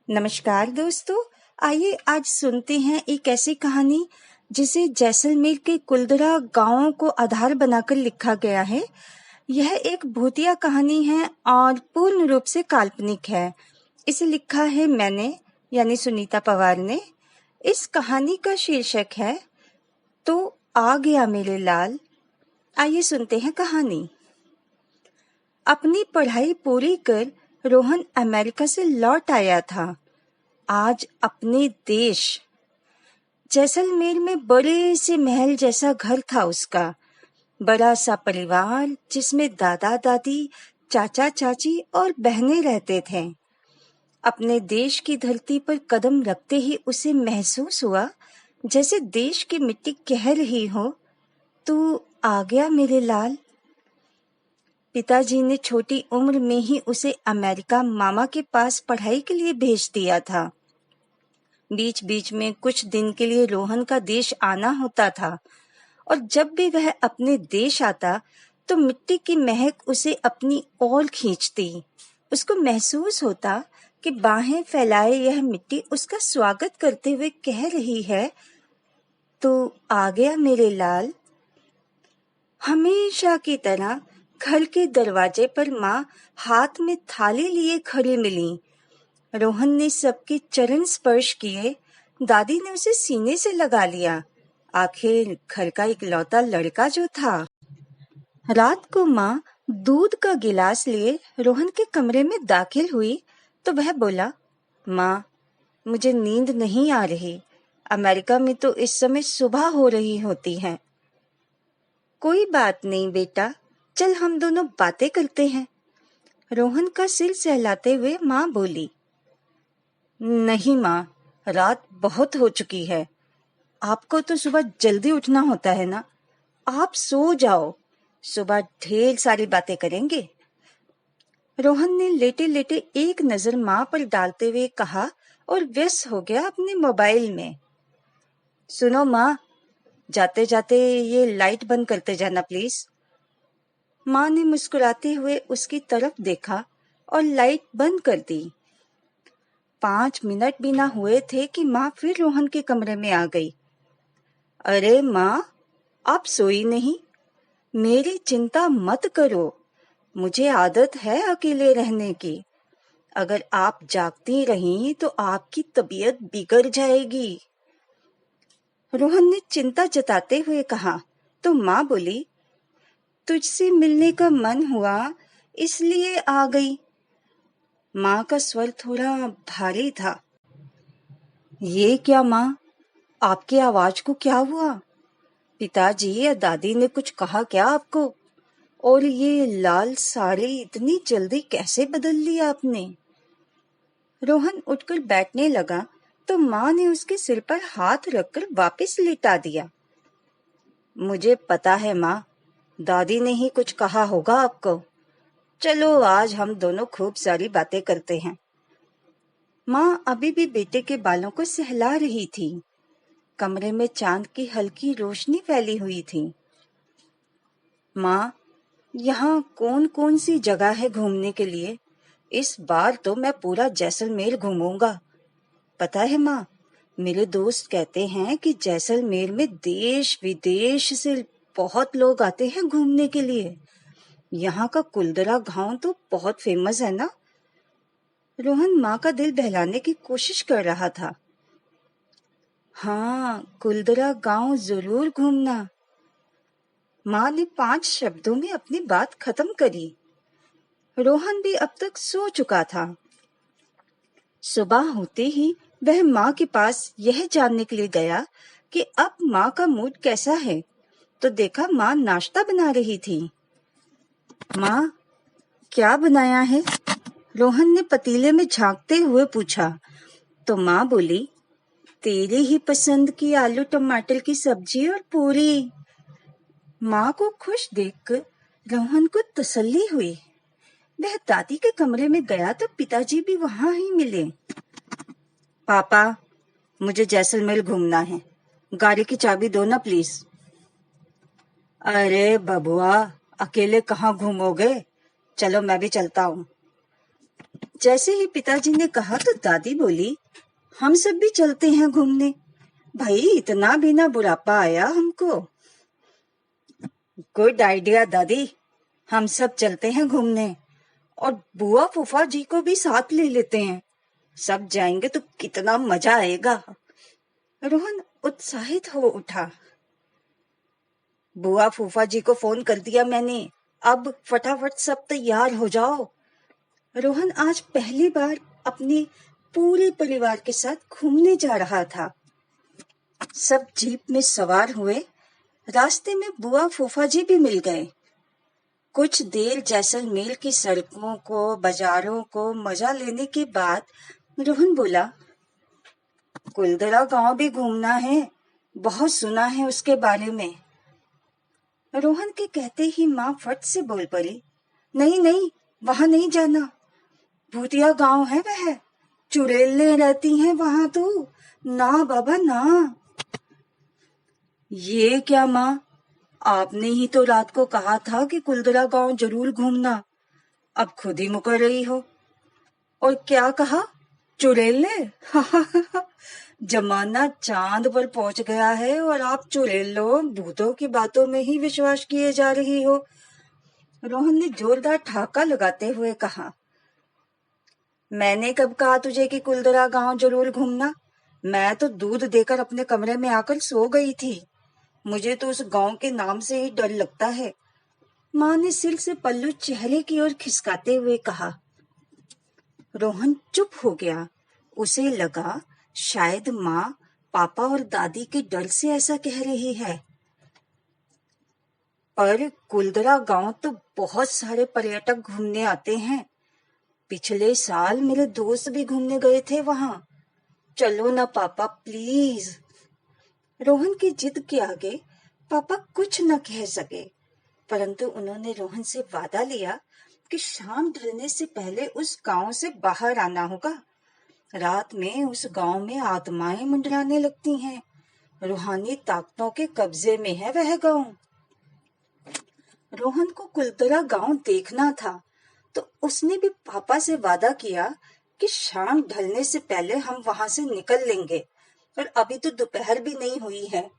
नमस्कार दोस्तों। आइए आज सुनते हैं एक ऐसी कहानी जिसे जैसलमेर के कुलदरा गांवों को आधार बनाकर लिखा गया है। यह एक भूतिया कहानी है और पूर्ण रूप से काल्पनिक है। इसे लिखा है मैंने यानी सुनीता पवार ने। इस कहानी का शीर्षक है तो आ गया मेरे लाल। आइए सुनते हैं कहानी। अपनी पढ़ाई पूरी कर रोहन अमेरिका से लौट आया था। आज अपने देश जैसलमेर में बड़े से महल जैसा घर था उसका। बड़ा सा परिवार जिसमें दादा दादी, चाचा चाची और बहनें रहते थे। अपने देश की धरती पर कदम रखते ही उसे महसूस हुआ जैसे देश की मिट्टी कह रही हो, तू आ गया मेरे लाल। पिताजी ने छोटी उम्र में ही उसे अमेरिका मामा के पास पढ़ाई के लिए भेज दिया था। बीच बीच में कुछ दिन के लिए रोहन का देश आना होता था और जब भी वह अपने देश आता तो मिट्टी की महक उसे अपनी ओर खींचती। उसको महसूस होता कि बाहें फैलाए यह मिट्टी उसका स्वागत करते हुए कह रही है, तो आ गया मेरे लाल। हमेशा की तरह घर के दरवाजे पर माँ हाथ में थाली लिए खड़ी मिली। रोहन ने सबके चरण स्पर्श किए। दादी ने उसे सीने से लगा लिया। आखिर घर का इकलौता लड़का जो था। रात को माँ दूध का गिलास लिए रोहन के कमरे में दाखिल हुई तो वह बोला, माँ मुझे नींद नहीं आ रही। अमेरिका में तो इस समय सुबह हो रही होती है। कोई बात नहीं बेटा, चल हम दोनों बातें करते हैं। रोहन का सिर सहलाते हुए माँ बोली, नहीं माँ, रात बहुत हो चुकी है। आपको तो सुबह जल्दी उठना होता है ना। आप सो जाओ, सुबह ढेर सारी बातें करेंगे। रोहन ने लेटे लेटे एक नजर माँ पर डालते हुए कहा और व्यस्त हो गया अपने मोबाइल में। सुनो माँ, जाते जाते ये लाइट बंद करते जाना प्लीज। माँ ने मुस्कुराते हुए उसकी तरफ देखा और लाइट बंद कर दी। 5 मिनट भी ना हुए थे कि माँ फिर रोहन के कमरे में आ गई। अरे माँ, आप सोई नहीं? मेरी चिंता मत करो, मुझे आदत है अकेले रहने की। अगर आप जागती रहीं तो आपकी तबीयत बिगड़ जाएगी। रोहन ने चिंता जताते हुए कहा तो माँ बोली, तुझसे मिलने का मन हुआ इसलिए आ गई। माँ का स्वर थोड़ा भारी था। ये क्या माँ, आपकी आवाज को क्या हुआ? पिताजी या दादी ने कुछ कहा क्या आपको? और ये लाल साड़ी इतनी जल्दी कैसे बदल लिया आपने? रोहन उठकर बैठने लगा तो माँ ने उसके सिर पर हाथ रखकर वापस लिटा दिया। मुझे पता है माँ, दादी ने ही कुछ कहा होगा आपको। चलो आज हम दोनों खूब सारी बातें करते हैं। माँ अभी भी बेटे के बालों को सहला रही थी। कमरे में चांद की हल्की रोशनी फैली हुई थी। माँ, यहाँ कौन कौन सी जगह है घूमने के लिए? इस बार तो मैं पूरा जैसलमेर घूमूंगा। पता है माँ, मेरे दोस्त कहते हैं कि जैसलमेर में देश विदेश से बहुत लोग आते हैं घूमने के लिए। यहाँ का कुलदरा गांव तो बहुत फेमस है ना। रोहन माँ का दिल बहलाने की कोशिश कर रहा था। हाँ, कुलदरा गांव जरूर घूमना। माँ ने 5 शब्दों में अपनी बात खत्म करी। रोहन भी अब तक सो चुका था। सुबह होते ही वह माँ के पास यह जानने के लिए गया कि अब माँ का मूड कैसा है, तो देखा माँ नाश्ता बना रही थी। माँ, क्या बनाया है? रोहन ने पतीले में झांकते हुए पूछा तो माँ बोली, तेरी ही पसंद की आलू टमाटर की सब्जी और पूरी। माँ को खुश देखकर रोहन को तसल्ली हुई। वह दादी के कमरे में गया तो पिताजी भी वहां ही मिले। पापा, मुझे जैसलमेर घूमना है, गाड़ी की चाबी दो ना प्लीज। अरे बबुआ, अकेले कहाँ घूमोगे? चलो मैं भी चलता हूँ। जैसे ही पिताजी ने कहा तो दादी बोली, हम सब भी चलते हैं घूमने। भाई इतना भी ना बुढ़ापा आया हमको। गुड आइडिया दादी, हम सब चलते हैं घूमने और बुआ फूफा जी को भी साथ ले लेते हैं। सब जाएंगे तो कितना मजा आएगा। रोहन उत्साहित हो उठा। बुआ फूफा जी को फोन कर दिया मैंने, अब फटाफट सब तैयार हो जाओ। रोहन आज पहली बार अपने पूरे परिवार के साथ घूमने जा रहा था। सब जीप में सवार हुए। रास्ते में बुआ फूफा जी भी मिल गए। कुछ देर जैसलमेर की सड़कों को, बाजारों को मजा लेने के बाद रोहन बोला, कुलदरा गांव भी घूमना है, बहुत सुना है उसके बारे में। रोहन के कहते ही माँ फट से बोल पड़ी, नहीं नहीं, वहां नहीं जाना, भूतिया गांव है वह, चुड़ैलें रहती हैं वहां तो, ना बाबा ना। ये क्या माँ, आपने ही तो रात को कहा था कि कुलदरा गांव जरूर घूमना, अब खुद ही मुकर रही हो। और क्या कहा, चुड़ैले? जमाना चांद पर पहुंच गया है और आप चुड़ैलों भूतों की बातों में ही विश्वास किए जा रही हो। रोहन ने जोरदार ठहाका लगाते हुए कहा, मैंने कब कहा तुझे कि कुलदरा गांव जरूर घूमना? मैं तो दूध देकर अपने कमरे में आकर सो गई थी। मुझे तो उस गांव के नाम से ही डर लगता है। माँ ने सिर से पल्लू चेहरे की ओर खिसकाते हुए कहा। रोहन चुप हो गया। उसे लगा शायद माँ पापा और दादी के डर से ऐसा कह रही है। पर कुलदरा गांव तो बहुत सारे पर्यटक घूमने आते हैं। पिछले साल मेरे दोस्त भी घूमने गए थे वहां। चलो ना पापा प्लीज। रोहन की जिद के आगे पापा कुछ न कह सके, परंतु उन्होंने रोहन से वादा लिया कि शाम ढलने से पहले उस गांव से बाहर आना होगा। रात में उस गांव में आत्माएं मंडराने लगती हैं। रूहानी ताकतों के कब्जे में है वह गांव। रोहन को कुलदरा गांव देखना था, तो उसने भी पापा से वादा किया कि शाम ढलने से पहले हम वहां से निकल लेंगे। और अभी तो दोपहर भी नहीं हुई है,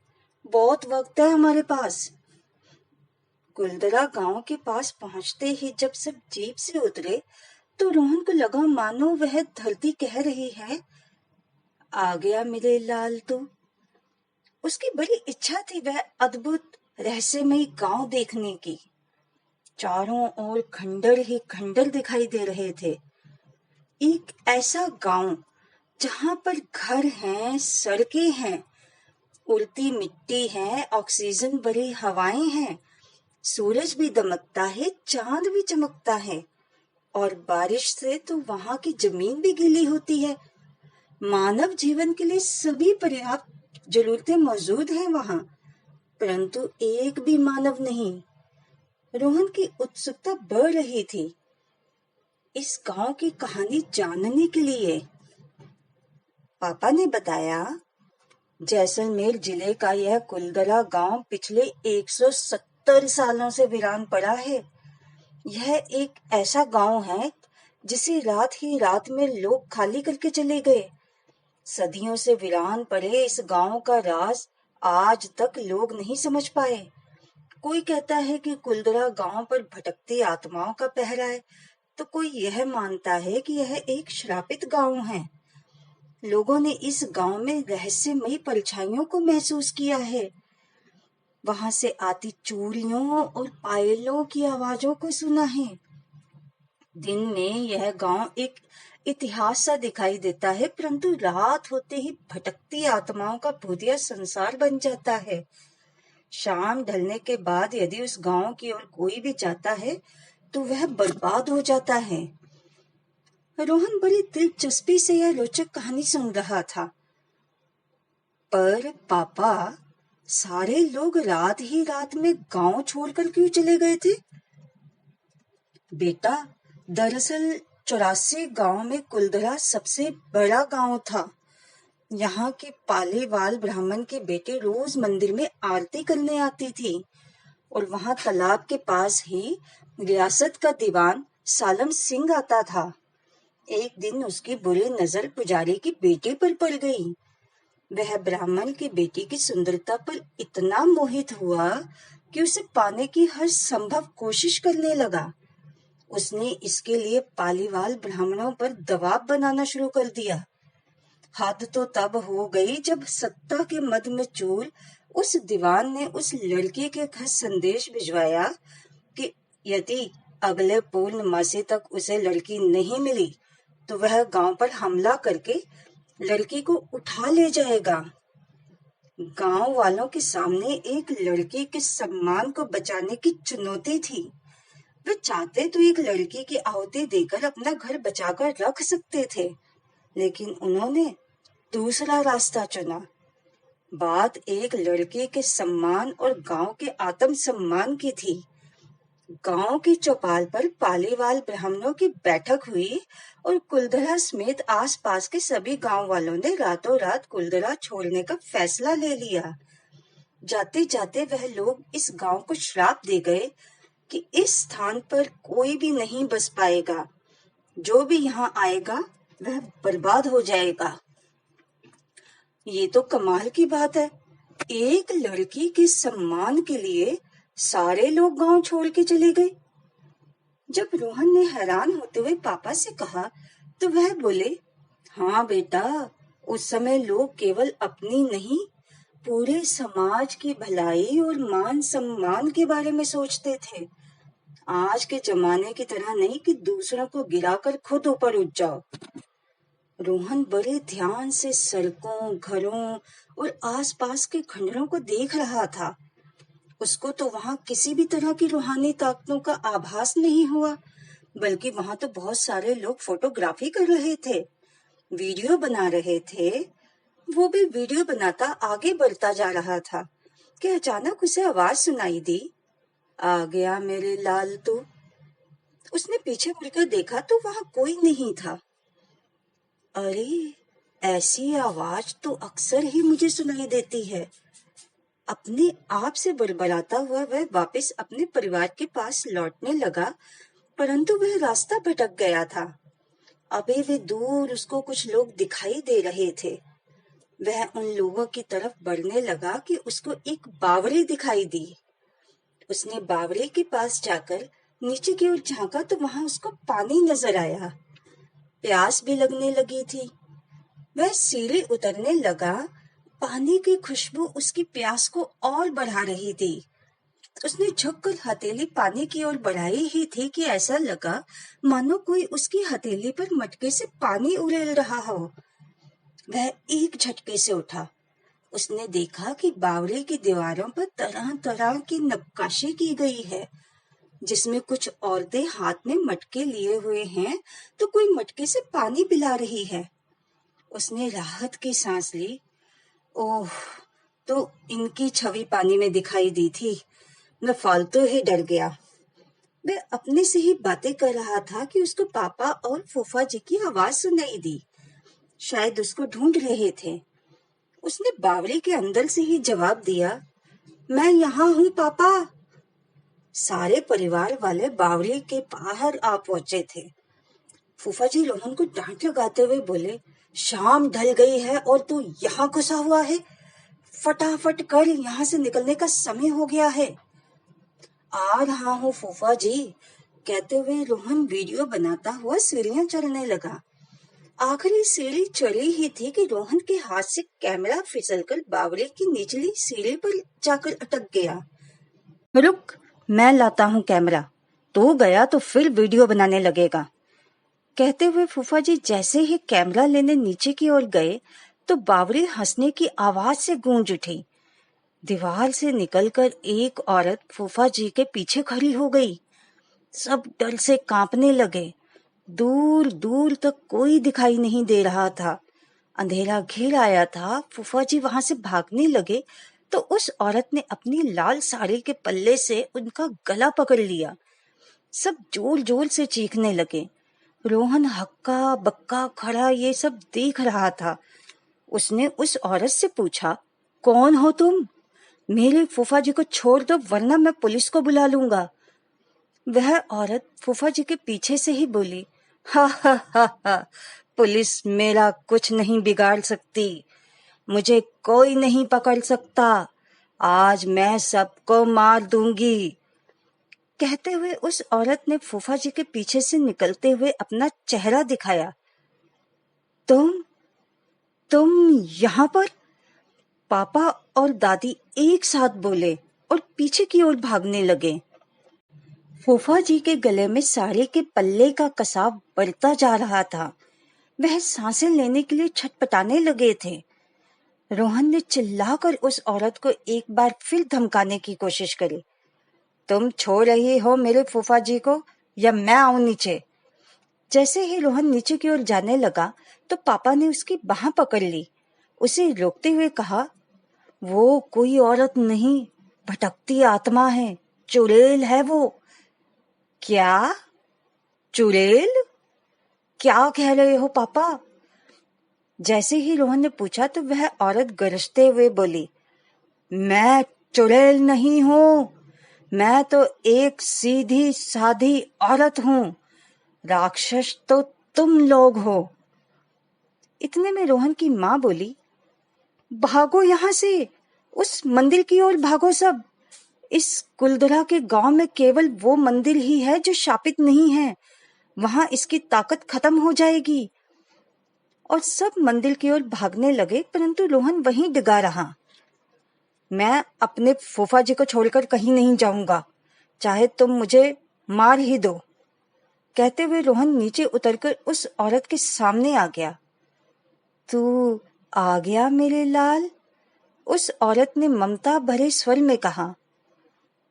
बहुत वक्त है हमारे पास। कुलदरा गांव के पास पहुंचते ही जब सब जीप से उतरे तो रोहन को लगा मानो वह धरती कह रही है, आ गया मेरे लाल तू। उसकी बड़ी इच्छा थी वह अद्भुत रहस्यमयी गांव देखने की। चारों ओर खंडर ही खंडर दिखाई दे रहे थे। एक ऐसा गांव जहां पर घर हैं, सड़कें हैं, उड़ती मिट्टी है, ऑक्सीजन भरी हवाएं हैं, सूरज भी दमकता है, चांद भी चमकता है, और बारिश से तो वहां की जमीन भी गीली होती है। मानव जीवन के लिए सभी पर्याप्त जरूरतें मौजूद हैं वहां, परंतु एक भी मानव नहीं। रोहन की उत्सुकता बढ़ रही थी इस गांव की कहानी जानने के लिए। पापा ने बताया, जैसलमेर जिले का यह कुलदरा गांव पिछले 170 सालों से वीरान पड़ा है। यह एक ऐसा गांव है जिसे रात ही रात में लोग खाली करके चले गए। सदियों से वीरान पड़े इस गांव का राज आज तक लोग नहीं समझ पाए। कोई कहता है कि कुलदरा गांव पर भटकती आत्माओं का पहरा है, तो कोई यह मानता है कि यह एक श्रापित गांव है। लोगों ने इस गांव में रहस्यमयी परछाइयों को महसूस किया है। वहां से आती चूड़ियों और पायलों की आवाजों को सुना है। दिन में यह गांव एक इतिहास सा दिखाई देता है, परंतु रात होते ही भटकती आत्माओं का भूतिया संसार बन जाता है। शाम ढलने के बाद यदि उस गांव की ओर कोई भी जाता है तो वह बर्बाद हो जाता है। रोहन बड़ी दिलचस्पी से यह रोचक कहानी सुन रहा था। पर पापा, सारे लोग रात ही रात में गांव छोड़कर क्यों चले गए थे? बेटा, दरअसल 84 गांव में कुलदरा सबसे बड़ा गांव था। यहाँ के पालेवाल ब्राह्मण के बेटे रोज मंदिर में आरती करने आती थी, और वहां तालाब के पास ही रियासत का दीवान सालम सिंह आता था। एक दिन उसकी बुरी नजर पुजारी की बेटी पर पड़ गई। वह ब्राह्मण की बेटी की सुंदरता पर इतना मोहित हुआ कि उसे पाने की हर संभव कोशिश करने लगा। उसने इसके लिए पालीवाल ब्राह्मणों पर दबाव बनाना शुरू कर दिया। हद तो तब हो गई जब सत्ता के मद में चूर उस दीवान ने उस लड़की के घर संदेश भिजवाया कि यदि अगले पूर्णमासी तक उसे लड़की नहीं मिली तो वह गांव पर हमला करके लड़की को उठा ले जाएगा। गांव वालों के सामने एक लड़की के सम्मान को बचाने की चुनौती थी। वे चाहते तो एक लड़की की आहुति देकर अपना घर बचाकर रख सकते थे, लेकिन उन्होंने दूसरा रास्ता चुना। बात एक लड़के के सम्मान और गांव के आत्म सम्मान की थी। गांव की चौपाल पर पालीवाल ब्राह्मणों की बैठक हुई और कुलधरा समेत आसपास के सभी गांव वालों ने रातों रात कुलधरा छोड़ने का फैसला ले लिया। जाते जाते वह लोग इस गांव को श्राप दे गए कि इस स्थान पर कोई भी नहीं बस पाएगा। जो भी यहाँ आएगा वह बर्बाद हो जाएगा। ये तो कमाल की बात है। एक लड़की के सम्मान के लिए सारे लोग गांव छोड़ के चले गए। जब रोहन ने हैरान होते हुए पापा से कहा तो वह बोले, हाँ बेटा, उस समय लोग केवल अपनी नहीं पूरे समाज की भलाई और मान सम्मान के बारे में सोचते थे। आज के जमाने की तरह नहीं कि दूसरों को गिराकर खुद ऊपर उठ जाओ। रोहन बड़े ध्यान से सड़कों, घरों और आसपास के खंडरों को देख रहा था। उसको तो वहां किसी भी तरह की रूहानी ताकतों का आभास नहीं हुआ, बल्कि वहां तो बहुत सारे लोग फोटोग्राफी कर रहे थे, वीडियो बना रहे थे। वो भी वीडियो बनाता आगे बढ़ता जा रहा था कि अचानक उसे आवाज सुनाई दी, आ गया मेरे लाल तू। उसने पीछे मुड़कर देखा तो वहां कोई नहीं था। अरे, ऐसी आवाज तो अक्सर ही मुझे सुनाई देती है। अपने आप से बड़बड़ाता हुआ वह वापस अपने परिवार के पास लौटने लगा, परंतु वह रास्ता भटक गया था। अभी वे दूर उसको कुछ लोग दिखाई दे रहे थे। वह उन लोगों की तरफ बढ़ने लगा कि उसको एक बावड़ी दिखाई दी। उसने बावड़ी के पास जाकर नीचे की ओर झांका तो वहां उसको पानी नजर आया। प्यास भी लगने लगी थी। वह सीढ़ी उतरने लगा। पानी की खुशबू उसकी प्यास को और बढ़ा रही थी। उसने झुककर हथेली पानी की ओर बढ़ाई ही थी कि ऐसा लगा मानो कोई उसकी हथेली पर मटके से पानी उड़ेल रहा हो। वह एक झटके से उठा। उसने देखा कि बावड़ी की दीवारों पर तरह तरह की नक्काशी की गई है, जिसमें कुछ औरतें हाथ में मटके लिए हुए हैं तो कोई मटके से पानी पिला रही है। उसने राहत की सांस ली। ओह, तो इनकी छवि पानी में दिखाई दी थी। मैं फालतू ही डर गया। वह अपने से ही बातें कर रहा था कि उसको पापा और फूफा जी की आवाज सुनाई दी। शायद उसको ढूंढ रहे थे। उसने बावड़ी के अंदर से ही जवाब दिया, मैं यहाँ हूँ पापा। सारे परिवार वाले बावड़ी के बाहर आ पहुंचे थे। फूफा जी रोहन को डांट लगाते हुए बोले, शाम ढल गई है और तू यहाँ घुसा हुआ है। फटाफट कर, यहाँ से निकलने का समय हो गया है। आ रहा हूँ फूफा जी, कहते हुए रोहन वीडियो बनाता हुआ सीढ़ियां चढ़ने लगा। आखिरी सीढ़ी चढ़ी ही थी कि रोहन के हाथ से कैमरा फिसलकर बावड़ी की निचली सीढ़ी पर जाकर अटक गया। रुक, मैं लाता हूँ कैमरा। तू गया तो फिर वीडियो बनाने लगेगा। कहते हुए फूफा जी जैसे ही कैमरा लेने नीचे की ओर गए तो बावड़ी हंसने की आवाज से गूंज उठी। दीवार से निकलकर एक औरत फूफा जी के पीछे खड़ी हो गई। सब डर से कांपने लगे। दूर दूर तक कोई दिखाई नहीं दे रहा था। अंधेरा घिर आया था। फूफा जी वहां से भागने लगे तो उस औरत ने अपनी लाल साड़ी के पल्ले से उनका गला पकड़ लिया। सब जोर जोर से चीखने लगे। रोहन हक्का बक्का खड़ा ये सब देख रहा था। उसने उस औरत से पूछा, कौन हो तुम? मेरे फूफा जी को छोड़ दो वरना मैं पुलिस को बुला लूंगा। वह औरत फूफा जी के पीछे से ही बोली, हा हा हा हा, पुलिस मेरा कुछ नहीं बिगाड़ सकती, मुझे कोई नहीं पकड़ सकता, आज मैं सबको मार दूंगी। कहते हुए उस औरत ने फूफा जी के पीछे से निकलते हुए अपना चेहरा दिखाया। तुम तुम यहाँ पर? पापा और दादी एक साथ बोले और पीछे की ओर भागने लगे। फूफा जी के गले में साड़ी के पल्ले का कसाव बढ़ता जा रहा था। वह सांसें लेने के लिए छटपटाने लगे थे। रोहन ने चिल्लाकर उस औरत को एक बार फिर धमकाने की कोशिश करी। तुम छोड़ रही हो मेरे फूफा जी को या मैं आऊं नीचे? जैसे ही रोहन नीचे की ओर जाने लगा तो पापा ने उसकी बाह पकड़ ली। उसे रोकते हुए कहा, वो कोई औरत नहीं, भटकती आत्मा है, चुड़ैल है वो। क्या? चुड़ैल? क्या कह रहे हो पापा? जैसे ही रोहन ने पूछा तो वह औरत गरजते हुए बोली, मैं चुड़ैल नहीं हूँ, मैं तो एक सीधी साधी औरत हूँ, राक्षस तो तुम लोग हो। इतने में रोहन की माँ बोली, भागो यहाँ से, उस मंदिर की ओर भागो सब। इस कुलधरा के गांव में केवल वो मंदिर ही है जो शापित नहीं है, वहां इसकी ताकत खत्म हो जाएगी। और सब मंदिर की ओर भागने लगे, परंतु रोहन वहीं डिगा रहा। मैं अपने फूफा जी को छोड़कर कहीं नहीं जाऊंगा, चाहे तुम मुझे मार ही दो। कहते हुए रोहन नीचे उतरकर उस औरत के सामने आ गया। तू आ गया मेरे लाल? उस औरत ने ममता भरे स्वर में कहा।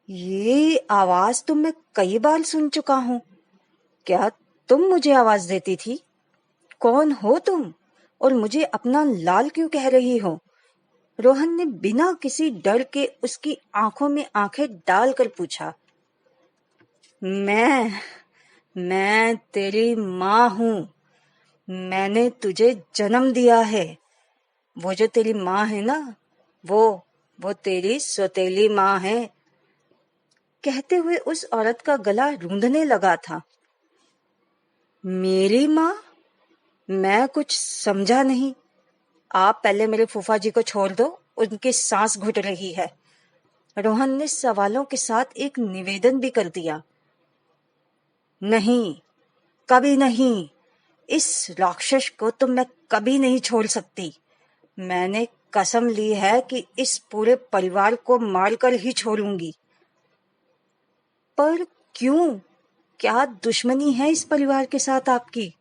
ये आवाज तो मैं कई बार सुन चुका हूँ। क्या तुम मुझे आवाज देती थी? कौन हो तुम और मुझे अपना लाल क्यों कह रही हो? रोहन ने बिना किसी डर के उसकी आंखों में आंखें डालकर पूछा। मैं तेरी माँ हूँ, मैंने तुझे जन्म दिया है। वो जो तेरी माँ है ना, वो तेरी सौतेली माँ है। कहते हुए उस औरत का गला रूंधने लगा था। मेरी माँ? मैं कुछ समझा नहीं। आप पहले मेरे फूफा जी को छोड़ दो, उनकी सांस घुट रही है। रोहन ने सवालों के साथ एक निवेदन भी कर दिया। नहीं, कभी नहीं, इस राक्षस को तो मैं कभी नहीं छोड़ सकती। मैंने कसम ली है कि इस पूरे परिवार को मारकर ही छोड़ूंगी। पर क्यों? क्या दुश्मनी है इस परिवार के साथ आपकी?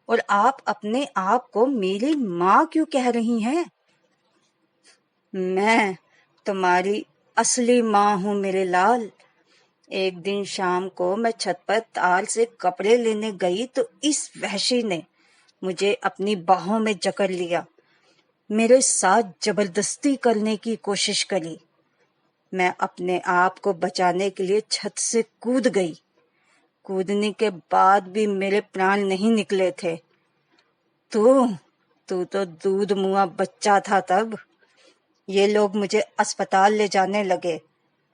और आप अपने आप को मेरी माँ क्यों कह रही हैं? मैं तुम्हारी असली माँ हूँ मेरे लाल। एक दिन शाम को मैं छत पर तार से कपड़े लेने गई तो इस वहशी ने मुझे अपनी बाहों में जकड़ लिया, मेरे साथ जबरदस्ती करने की कोशिश करी। मैं अपने आप को बचाने के लिए छत से कूद गई। कूदने के बाद भी मेरे प्राण नहीं निकले थे। तू तो दूध मुआ बच्चा था तब। ये लोग मुझे अस्पताल ले जाने लगे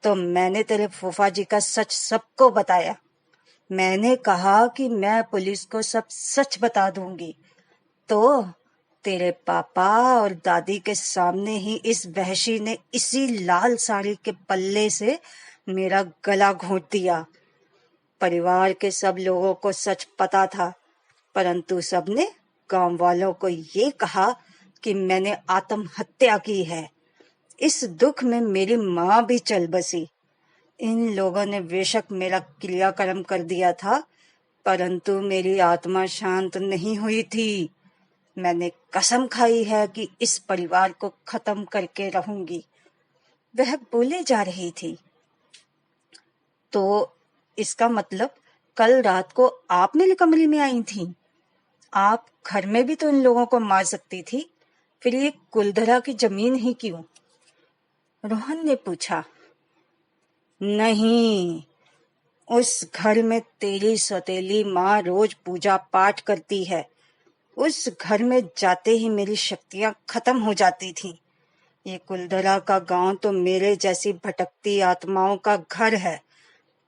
तो मैंने तेरे फूफा जी का सच सबको बताया। मैंने कहा कि मैं पुलिस को सब सच बता दूंगी। तो तेरे पापा और दादी के सामने ही इस वहशी ने इसी लाल साड़ी के पल्ले से मेरा गला घोंट दिया। परिवार के सब लोगों को सच पता था, परंतु सबने गांव वालों को ये कहा कि मैंने आत्महत्या की है। इस दुख में मेरी माँ भी चल बसी। इन लोगों ने बेशक मेरा क्रियाकर्म कर दिया था, परंतु मेरी आत्मा शांत नहीं हुई थी। मैंने कसम खाई है कि इस परिवार को खत्म करके रहूंगी। वह बोले जा रही थी। तो इसका मतलब कल रात को आप मेरे कमरे में आई थी? आप घर में भी तो इन लोगों को मार सकती थी, फिर ये कुलधरा की जमीन ही क्यों? रोहन ने पूछा। नहीं, उस घर में तेरी सौतेली माँ रोज पूजा पाठ करती है। उस घर में जाते ही मेरी शक्तियां खत्म हो जाती थी। ये कुलधरा का गांव तो मेरे जैसी भटकती आत्माओं का घर है।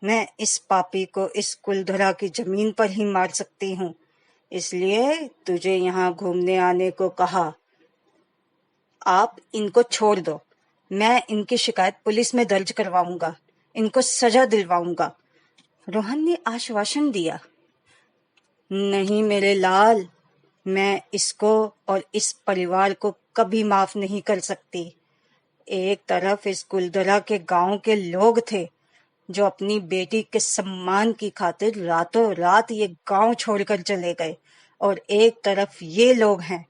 मैं इस पापी को इस कुलधरा की जमीन पर ही मार सकती हूँ। इसलिए तुझे यहाँ घूमने आने को कहा। आप इनको छोड़ दो, मैं इनकी शिकायत पुलिस में दर्ज करवाऊंगा, इनको सजा दिलवाऊंगा। रोहन ने आश्वासन दिया। नहीं मेरे लाल, मैं इसको और इस परिवार को कभी माफ नहीं कर सकती। एक तरफ इस कुलधरा के गांव के लोग थे जो अपनी बेटी के सम्मान की खातिर रातों रात ये गांव छोड़कर चले गए, और एक तरफ ये लोग हैं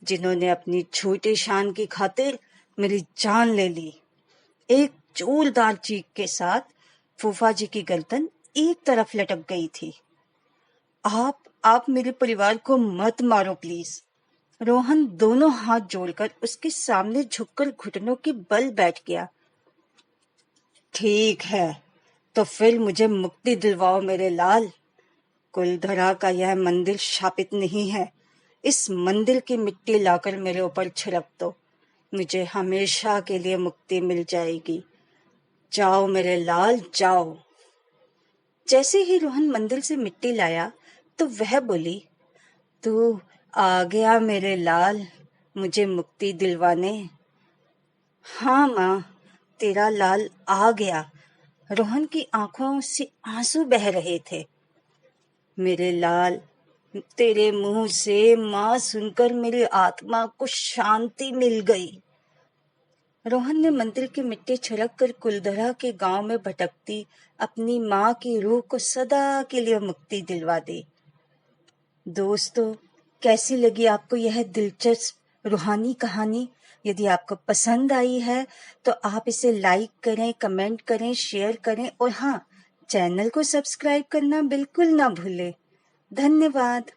जिन्होंने अपनी झूठी शान की खातिर मेरी जान ले ली। एक जोरदार चीख के साथ फूफा जी की गर्दन एक तरफ लटक गई थी। आप मेरे परिवार को मत मारो प्लीज। रोहन दोनों हाथ जोड़कर उसके सामने झुककर घुटनों के बल बैठ गया। ठीक है, तो फिर मुझे मुक्ति दिलवाओ मेरे लाल। कुलधरा का यह मंदिर शापित नहीं है। इस मंदिर की मिट्टी लाकर मेरे ऊपर छिड़क दो, मुझे हमेशा के लिए मुक्ति मिल जाएगी। जाओ मेरे लाल, जाओ। जैसे ही रोहन मंदिर से मिट्टी लाया तो वह बोली, तू आ गया मेरे लाल मुझे मुक्ति दिलवाने। हाँ माँ, तेरा लाल आ गया। रोहन की आंखों से आंसू बह रहे थे। मेरे लाल, तेरे मुंह से माँ सुनकर मेरी आत्मा को शांति मिल गई। रोहन ने मंदिर की मिट्टी छिड़क कर कुलधरा के गांव में भटकती अपनी माँ की रूह को सदा के लिए मुक्ति दिलवा दी। दोस्तों, कैसी लगी आपको यह दिलचस्प रूहानी कहानी? यदि आपको पसंद आई है तो आप इसे लाइक करें, कमेंट करें, शेयर करें और हाँ, चैनल को सब्सक्राइब करना बिल्कुल ना भूलें। धन्यवाद।